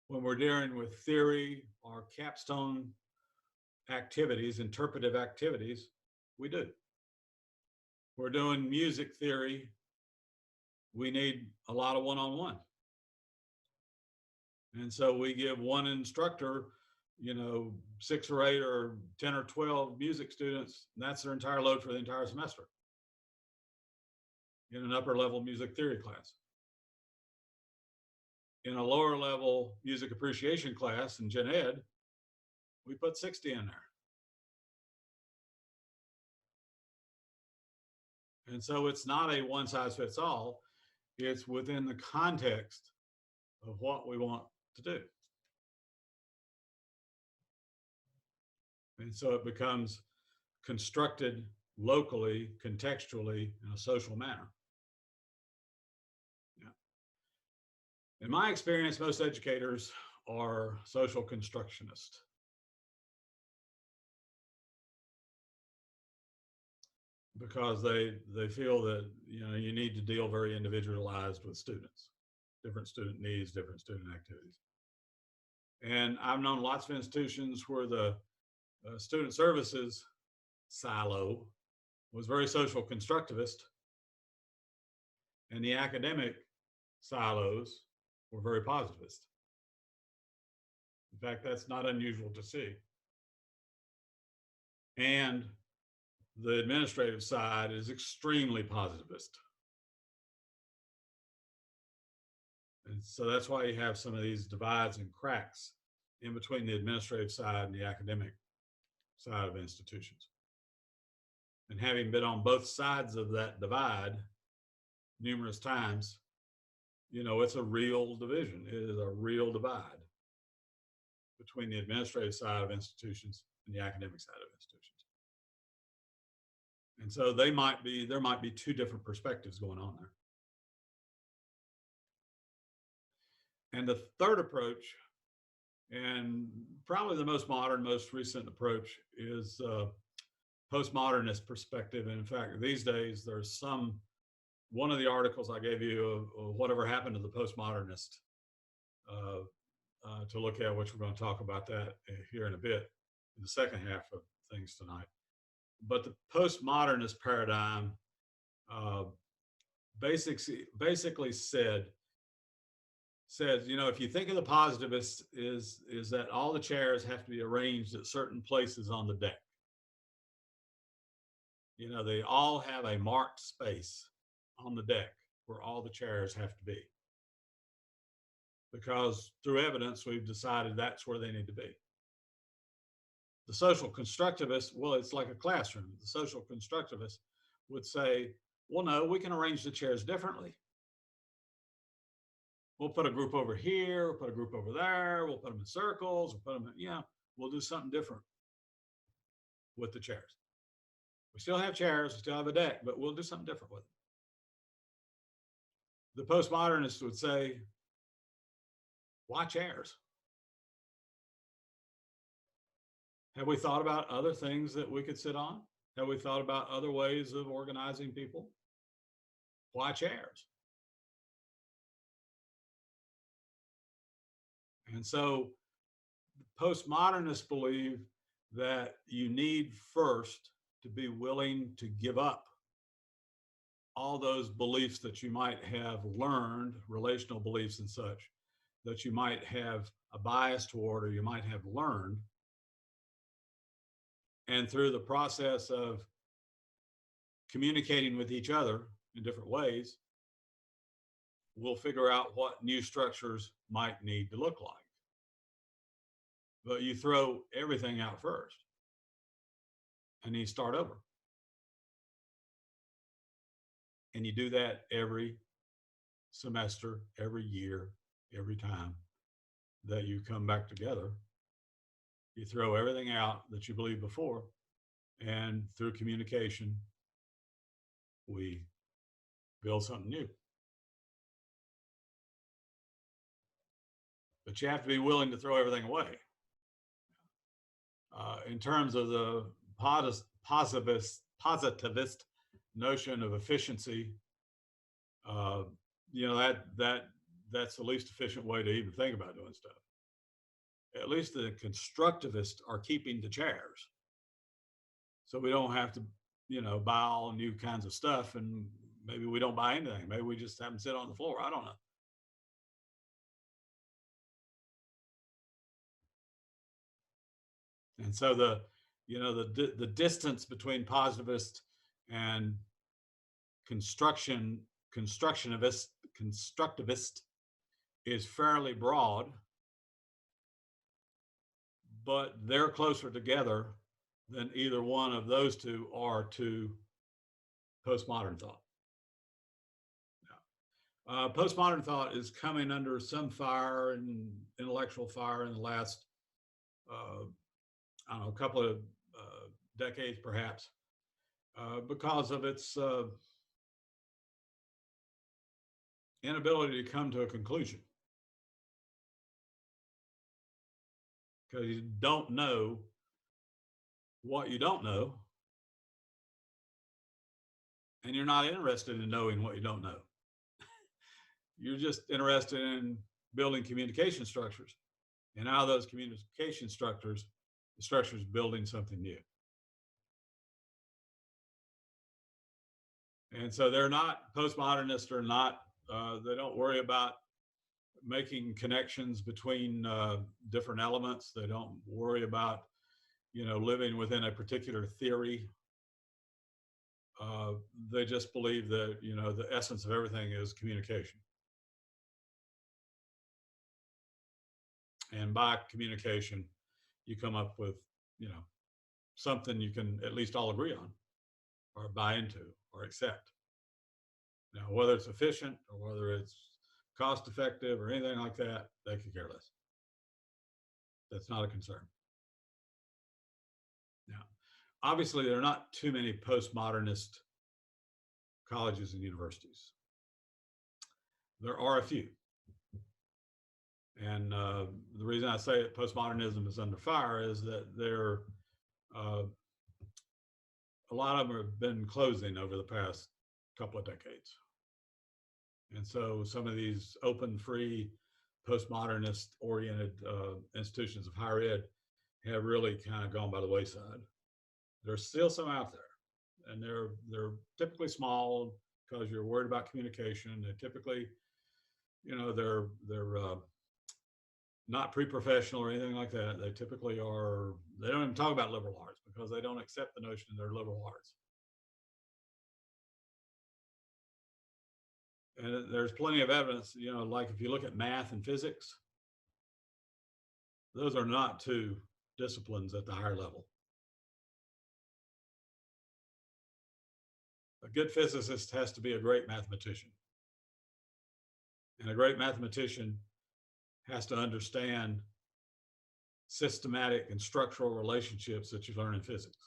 When we're dealing with theory or capstone activities, interpretive activities, we do. We're doing music theory, we need a lot of one-on-one. And so we give one instructor, 6 or 8 or 10 or 12 music students, and that's their entire load for the entire semester in an upper level music theory class. In a lower level music appreciation class in Gen Ed, we put 60 in there. And so it's not a one size fits all. It's within the context of what we want to do. And so it becomes constructed locally, contextually, in a social manner. Yeah. In my experience, most educators are social constructionists. Because they feel that you need to deal very individualized with students, different student needs, different student activities. And I've known lots of institutions where the student services silo was very social constructivist, and the academic silos were very positivist. In fact, that's not unusual to see. And the administrative side is extremely positivist. And so that's why you have some of these divides and cracks in between the administrative side and the academic side of institutions. And having been on both sides of that divide numerous times, it's a real division. It is a real divide between the administrative side of institutions and the academic side of institutions. And so there might be 2 different perspectives going on there. And the third approach, and probably the most modern, most recent approach, is postmodernist perspective. And in fact, these days, there's one of the articles I gave you of whatever happened to the postmodernist to look at, which we're going to talk about that here in a bit in the second half of things tonight. But the postmodernist paradigm basically said, you know, if you think of the positivists is that all the chairs have to be arranged at certain places on the deck. You know, they all have a marked space on the deck where all the chairs have to be. Because through evidence, we've decided that's where they need to be. The social constructivists, well, it's like a classroom. The social constructivists would say, well, no, we can arrange the chairs differently. We'll put a group over here, we'll put a group over there, we'll put them in circles, we'll put them in, yeah, we'll do something different with the chairs. We still have chairs, we still have a deck, but we'll do something different with them. The postmodernists would say, why chairs? Have we thought about other things that we could sit on? Have we thought about other ways of organizing people? Why chairs? And so postmodernists believe that you need first to be willing to give up all those beliefs that you might have learned, relational beliefs and such, that you might have a bias toward or you might have learned. And through the process of communicating with each other in different ways, we'll figure out what new structures might need to look like. But you throw everything out first and you start over. And you do that every semester, every year, every time that you come back together. You throw everything out that you believed before, and through communication, we build something new. But you have to be willing to throw everything away. In terms of the positivist notion of efficiency, you know, that's the least efficient way to even think about doing stuff. At least the constructivists are keeping the chairs, so we don't have to, you know, buy all new kinds of stuff, and maybe we don't buy anything. Maybe we just have them sit on the floor. I don't know. And so the distance between positivist and constructivist is fairly broad, but they're closer together than either one of those two are to postmodern thought. Postmodern thought is coming under some fire and intellectual fire in the last I don't know, a couple of decades perhaps, because of its inability to come to a conclusion. Because you don't know what you don't know, and you're not interested in knowing what you don't know. You're just interested in building communication structures, and out of those communication structures, the structure is building something new. And so they're not, postmodernists are not, they don't worry about making connections between different elements. They don't worry about, you know, living within a particular theory. They just believe that, you know, the essence of everything is communication. And by communication, you come up with, you know, something you can at least all agree on or buy into or accept. Now, whether it's efficient or whether it's cost effective or anything like that, they could care less. That's not a concern. Now, obviously, there are not too many postmodernist colleges and universities. There are a few. And the reason I say that postmodernism is under fire is that there, a lot of them have been closing over the past couple of decades. And so some of these open, free postmodernist oriented institutions of higher ed have really kind of gone by the wayside. There's still some out there, and they're typically small because you're worried about communication. They typically, they're not pre-professional or anything like that. They typically are. They don't even talk about liberal arts because they don't accept the notion they're liberal arts. And there's plenty of evidence, like if you look at math and physics, those are not two disciplines at the higher level. A good physicist has to be a great mathematician. And a great mathematician has to understand systematic and structural relationships that you learn in physics.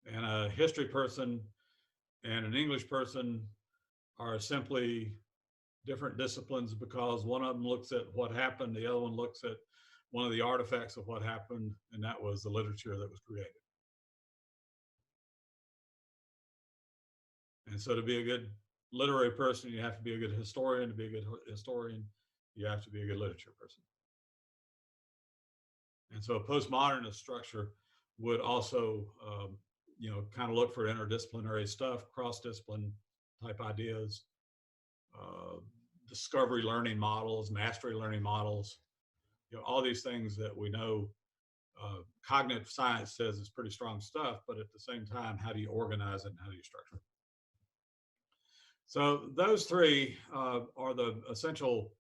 And a history person and an English person are simply different disciplines because one of them looks at what happened, the other one looks at one of the artifacts of what happened, and that was the literature that was created. And so to be a good literary person, you have to be a good historian. To be a good historian, you have to be a good literature person. And so a postmodernist structure would also, kind of look for interdisciplinary stuff, cross-discipline type ideas, discovery learning models, mastery learning models, all these things that we know cognitive science says is pretty strong stuff, but at the same time, how do you organize it and how do you structure it? So those three are the essential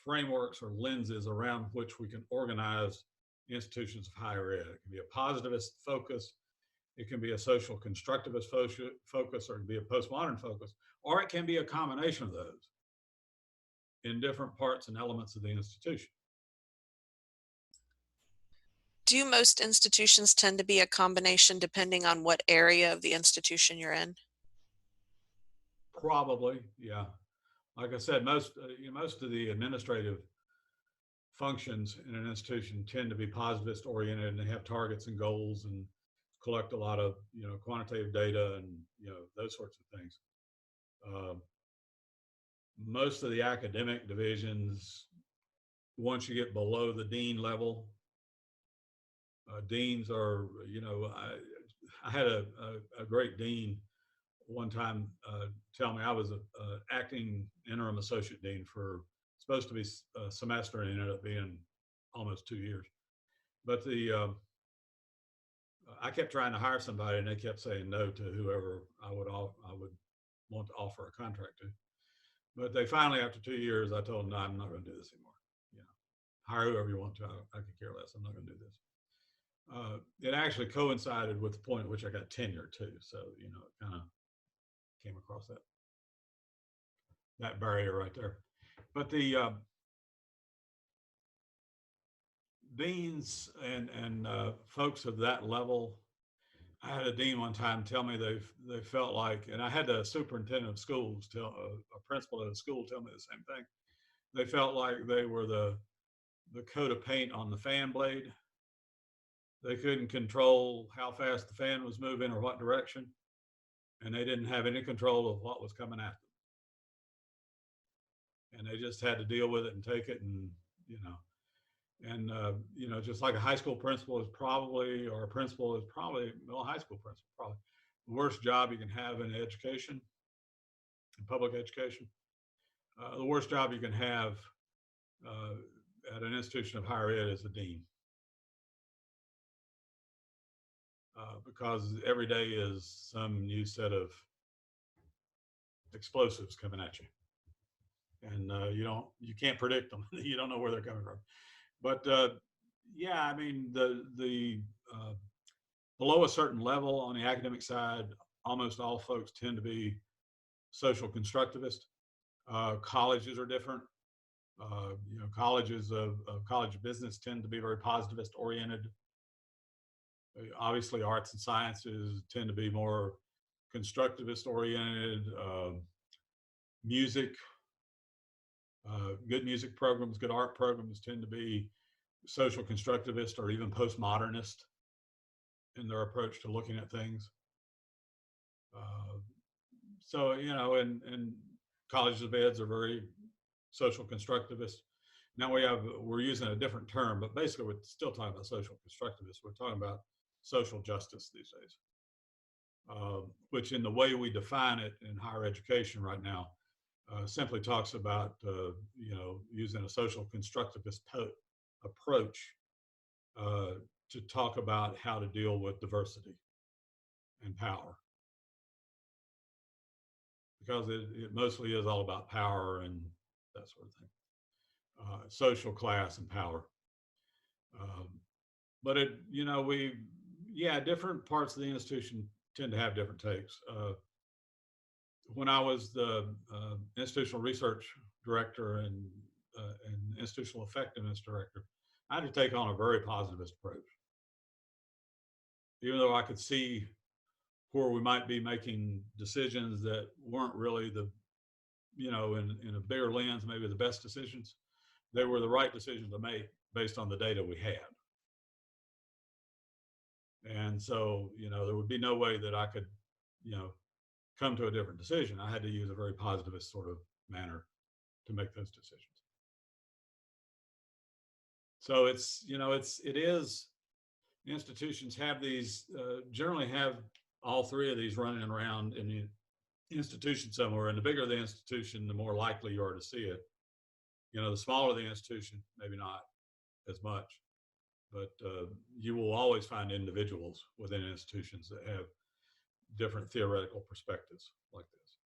frameworks or lenses around which we can organize institutions of higher ed. It can be a positivist focus, it can be a social constructivist focus, or it can be a postmodern focus, or it can be a combination of those in different parts and elements of the institution. Do most institutions tend to be a combination depending on what area of the institution you're in? Probably, yeah. Like I said, most of the administrative functions in an institution tend to be positivist oriented, and they have targets and goals and collect a lot of quantitative data and those sorts of things. Most of the academic divisions, once you get below the dean level, deans are, I had a great dean one time tell me, I was a acting interim associate dean for supposed to be a semester, and ended up being almost 2 years. But I kept trying to hire somebody, and they kept saying no to whoever I would want to offer a contract to. But they finally, after 2 years, I told them, no, I'm not going to do this anymore. Hire whoever you want to. I could care less. I'm not going to do this. It actually coincided with the point at which I got tenure too. So, it kind of came across that barrier right there. But the deans and folks of that level, I had a dean one time tell me they felt like, and I had the superintendent of schools tell a principal at a school tell me the same thing. They felt like they were the coat of paint on the fan blade. They couldn't control how fast the fan was moving or what direction, and they didn't have any control of what was coming at them. And they just had to deal with it and take it, and just like a high school principal is probably, or a principal is probably, well, a high school principal probably the worst job you can have in education, in public education. The worst job you can have at an institution of higher ed is a dean. Because every day is some new set of explosives coming at you, and you can't predict them. You don't know where they're coming from. But yeah, I mean, the below a certain level on the academic side, almost all folks tend to be social constructivist. Colleges are different. Colleges of College of Business tend to be very positivist oriented. Obviously, arts and sciences tend to be more constructivist oriented. Music, good music programs, good art programs tend to be social constructivist or even postmodernist in their approach to looking at things. So, you know, and colleges of eds are very social constructivist. Now we're using a different term, but basically we're still talking about social constructivists. We're talking about social justice these days, which in the way we define it in higher education right now, simply talks about, you know, using a social constructivist approach to talk about how to deal with diversity and power. Because it mostly is all about power and that sort of thing. Social class and power. But it, you know, different parts of the institution tend to have different takes. When I was the institutional research director and institutional effectiveness director, I had to take on a very positivist approach. Even though I could see where we might be making decisions that weren't really the, you know, in a bigger lens, maybe the best decisions, they were the right decisions to make based on the data we had. And so, you know, there would be no way that I could, you know, come to a different decision. I had to use a very positivist sort of manner to make those decisions. So it's, you know, it is, institutions have these, generally have all three of these running around in the institution somewhere. And the bigger the institution, the more likely you are to see it. You know, the smaller the institution, maybe not as much, but you will always find individuals within institutions that have different theoretical perspectives like this.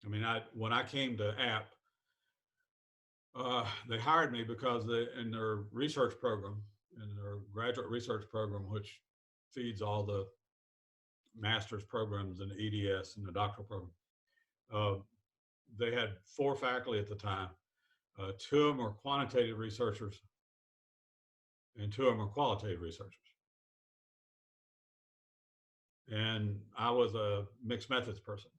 I mean, when I came to App, they hired me because in their research program, in their graduate research program, which feeds all the master's programs and the EDS and the doctoral program, they had 4 faculty at the time. 2 of them were quantitative researchers and 2 of them were qualitative researchers. And I was a mixed methods person.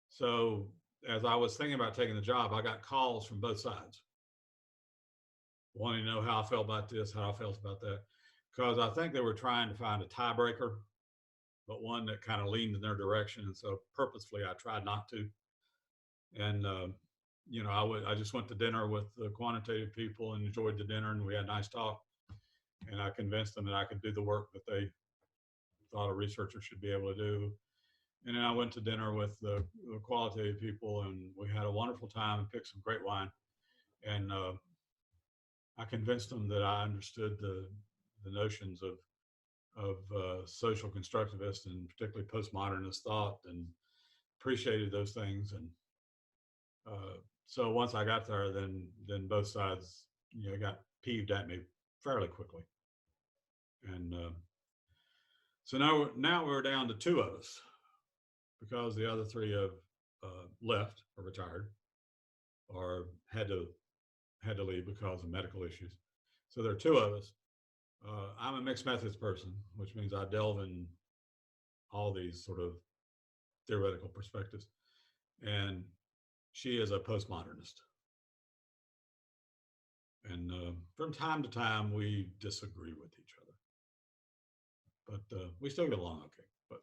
So as I was thinking about taking the job, I got calls from both sides, wanting to know how I felt about this, how I felt about that, because I think they were trying to find a tiebreaker, but one that kind of leaned in their direction. And so purposefully, I tried not to. And, you know, I just went to dinner with the quantitative people and enjoyed the dinner, and we had a nice talk. And I convinced them that I could do the work that they thought a researcher should be able to do. And then I went to dinner with the qualitative people, and we had a wonderful time and picked some great wine. And I convinced them that I understood the notions of social constructivist and particularly postmodernist thought, and appreciated those things. And so once I got there, then both sides, you know, got peeved at me fairly quickly. And so now we're down to 2 of us, because the other 3 have left or retired or had to leave because of medical issues. So there are 2 of us. I'm a mixed methods person, which means I delve in all these sort of theoretical perspectives. And she is a postmodernist. And from time to time, we disagree with each other. But we still get along okay. But,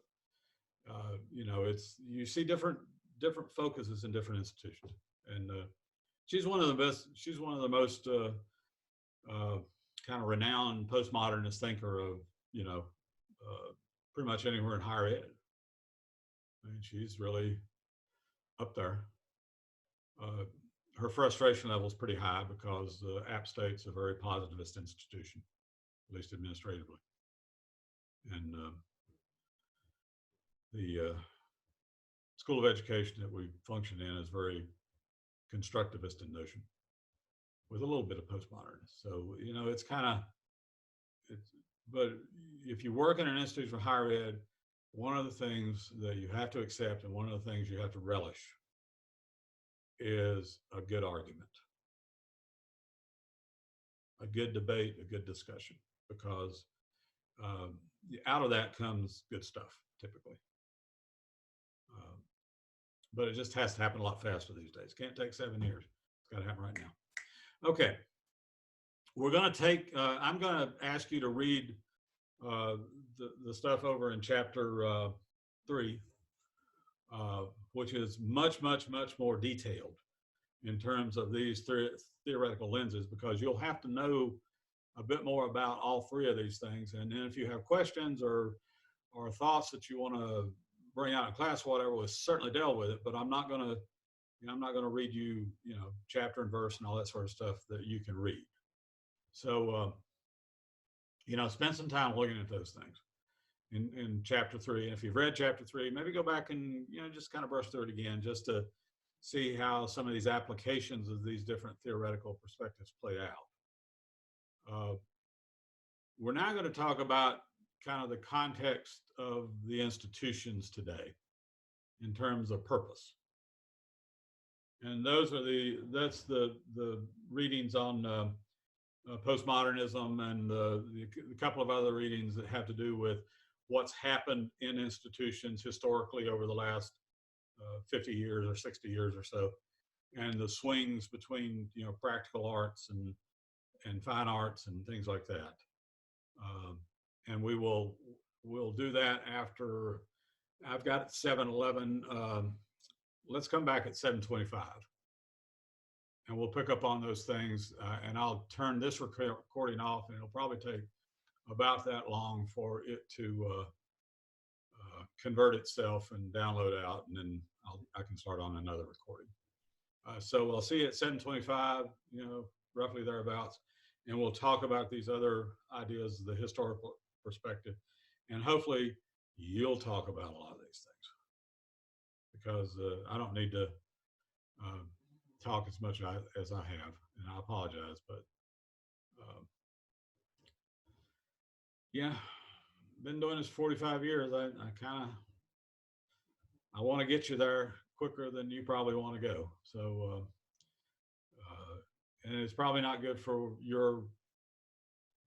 you know, you see different focuses in different institutions. And she's one of the best, she's one of the most kind of renowned postmodernist thinker of, you know, pretty much anywhere in higher ed. I mean, she's really up there. Her frustration level is pretty high because App State's a very positivist institution, at least administratively. And the School of Education that we function in is very constructivist in notion, with a little bit of postmodernist. So, you know, it's kind of, but if you work in an institution for higher ed, one of the things that you have to accept and one of the things you have to relish is a good argument, a good debate, a good discussion, because out of that comes good stuff typically. But it just has to happen a lot faster these days. Can't take 7 years. It's got to happen right now. Okay. We're going to take, I'm going to ask you to read the stuff over in chapter 3, which is much more detailed in terms of these theoretical lenses, because you'll have to know a bit more about all three of these things. And then if you have questions or thoughts that you want to bring out in class, whatever, we'll certainly deal with it. But I'm not going to read you, chapter and verse and all that sort of stuff that you can read. So, spend some time looking at those things in chapter 3. And if you've read chapter 3, maybe go back and, just kind of brush through it again, just to see how some of these applications of these different theoretical perspectives play out. We're now going to talk about kind of the context of the institutions today in terms of purpose. And that's the readings on postmodernism and a couple of other readings that have to do with what's happened in institutions historically over the last 50 years or 60 years or so, and the swings between practical arts and fine arts and things like that. And we'll do that after. I've got 7:11. Let's come back at 7:25, and we'll pick up on those things. And I'll turn this recording off, and it'll probably take about that long for it to convert itself and download out, and then I can start on another recording. So I'll see you at 7:25, roughly thereabouts, and we'll talk about these other ideas of the historical perspective, and hopefully you'll talk about a lot of these things, because I don't need to talk as much as I have, and I apologize, but yeah, been doing this 45 years. I want to get you there quicker than you probably want to go. So, and it's probably not good for your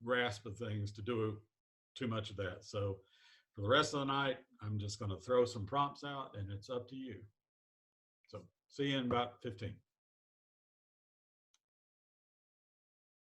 grasp of things to do too much of that. So for the rest of the night, I'm just going to throw some prompts out, and it's up to you. So see you in about 15.